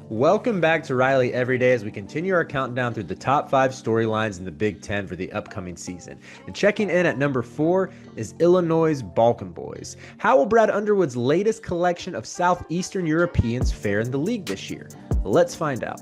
Welcome back to Riley Every Day as we continue our countdown through the top 5 storylines in the Big Ten for the upcoming season. And checking in at number 4 is Illinois' Balkan boys. How will Brad Underwood's latest collection of Southeastern Europeans fare in the league this year? Let's find out.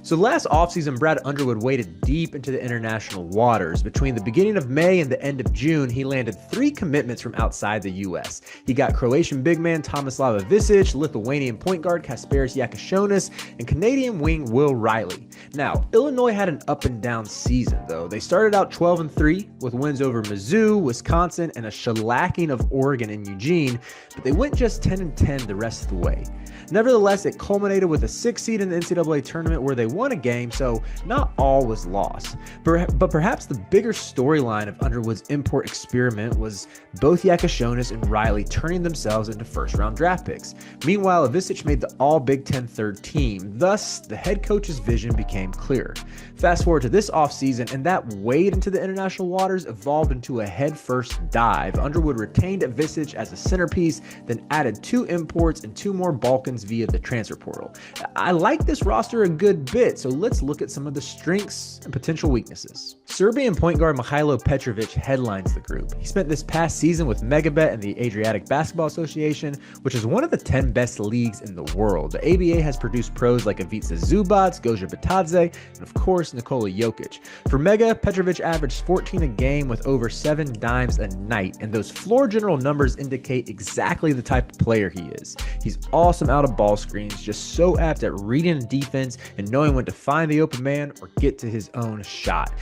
So last offseason, Brad Underwood waded deep into the international waters. Between the beginning of May and the end of June, he landed 3 commitments from outside the U.S. He got Croatian big man Tomislav Visich, Lithuanian point guard Kasparis Yakashonis, and Canadian wing Will Riley. Now, Illinois had an up and down season, though. They started out 12-3 with wins over Mizzou, Wisconsin, and a shellacking of Oregon and Eugene, but they went just 10-10 the rest of the way. Nevertheless, it culminated with a 6th seed in the NCAA tournament where they won a game, so not all was lost. But perhaps the bigger storyline of Underwood's import experiment was both Yakashonis and Riley turning themselves into first-round draft picks. Meanwhile, Visich made the All-Big Ten third team. Thus, the head coach's vision became clearer. Fast forward to this offseason, and that wade into the international waters evolved into a head-first dive. Underwood retained Visich as a centerpiece, then added 2 imports and 2 more Balkans via the transfer portal. I like this roster a good bit, so let's look at some of the strengths and potential weaknesses. Serbian point guard Mihailo Petravvic headlines the group. He spent this past season with Megabet and the Adriatic Basketball Association, which is one of the 10 best leagues in the world. The ABA has produced pros like Ivica Zubac, Goja Bitadze, and of course Nikola Jokic. For Mega, Petravvic averaged 14 a game with over 7 dimes a night, and those floor general numbers indicate exactly the type of player he is. He's awesome out of ball screens, just so apt at reading the defense and knowing when to find the open man or get to his own shot.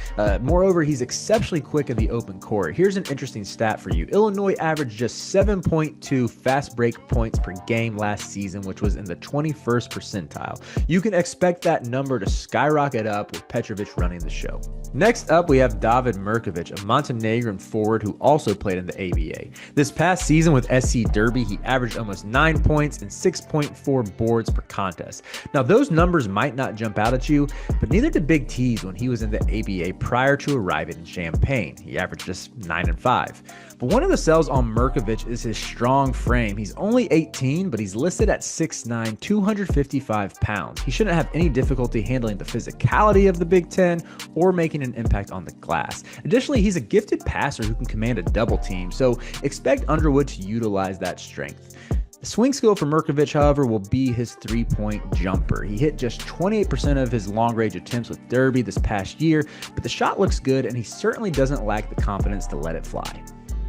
Moreover, he's exceptionally quick in the open court. Here's an interesting stat for you. Illinois averaged just 7.2 fast break points per game last season, which was in the 21st percentile. You can expect that number to skyrocket up with Petravvic running the show. Next up, we have David Murkovich, a Montenegrin forward who also played in the ABA. This past season with SC Derby, he averaged almost 9 points and 6.4 boards per contest. Now, those numbers might not jump out at you, but neither did Big T's when he was in the ABA prior to arriving in Champaign. He averaged just 9-5. But one of the sells on Murkovich is his strong frame. He's only 18, but he's listed at 6'9", 255 pounds. He shouldn't have any difficulty handling the physicality of the Big Ten or making an impact on the glass. Additionally, he's a gifted passer who can command a double team, so expect Underwood to utilize that strength. The swing skill for Murkovich, however, will be his 3-point jumper. He hit just 28% of his long-range attempts with Derby this past year, but the shot looks good, and he certainly doesn't lack the confidence to let it fly.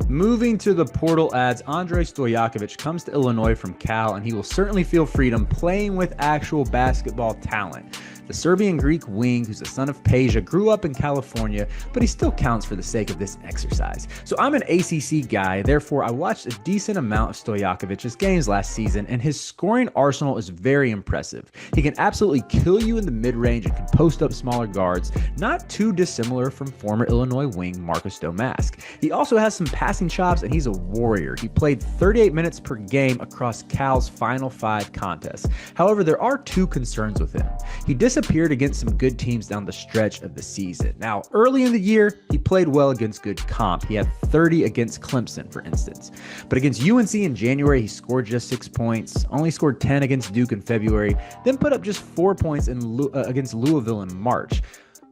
Moving to the portal adds, Andrei Stoyakovich comes to Illinois from Cal, and he will certainly feel freedom playing with actual basketball talent. The Serbian-Greek wing, who's the son of Peja, grew up in California, but he still counts for the sake of this exercise. So I'm an ACC guy, therefore I watched a decent amount of Stoyakovich's games last season, and his scoring arsenal is very impressive. He can absolutely kill you in the mid-range and can post up smaller guards, not too dissimilar from former Illinois wing Marcus Domask. He also has some passing chops, and he's a warrior. He played 38 minutes per game across Cal's final 5 contests. However, there are 2 concerns with him. He disappeared against some good teams down the stretch of the season. Now, early in the year, he played well against good comp. He had 30 against Clemson, for instance. But against UNC in January, he scored just 6 points, only scored 10 against Duke in February, then put up just 4 points against Louisville in March.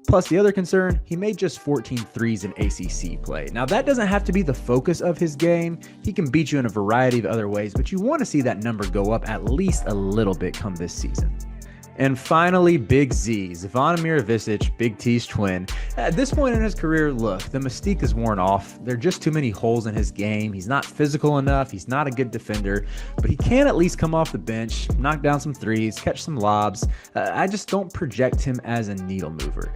Plus, the other concern, he made just 14 threes in ACC play. Now, that doesn't have to be the focus of his game. He can beat you in a variety of other ways, but you want to see that number go up at least a little bit come this season. And finally, Big Z, Zvonimir Visich, Big T's twin. At this point in his career, look, the mystique is worn off. There are just too many holes in his game. He's not physical enough. He's not a good defender, but he can at least come off the bench, knock down some threes, catch some lobs. I just don't project him as a needle mover.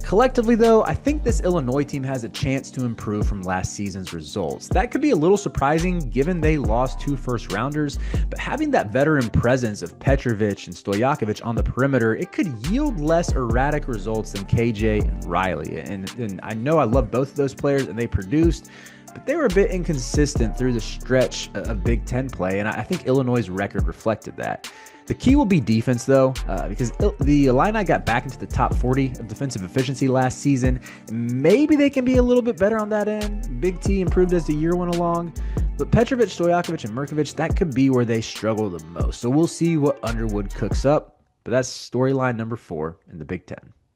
Collectively, though, I think this Illinois team has a chance to improve from last season's results. That could be a little surprising given they lost 2 first-rounders, but having that veteran presence of Petravvic and Stoyakovich on the perimeter, it could yield less erratic results than KJ and Riley. And I know I love both of those players, and they produced, but they were a bit inconsistent through the stretch of Big Ten play, and I think Illinois' record reflected that. The key will be defense, though, because the Illini got back into the top 40 of defensive efficiency last season. Maybe they can be a little bit better on that end. Big T improved as the year went along. But Petravvic, Stoyakovich, and Murkovich, that could be where they struggle the most. So we'll see what Underwood cooks up. But that's storyline number 4 in the Big Ten.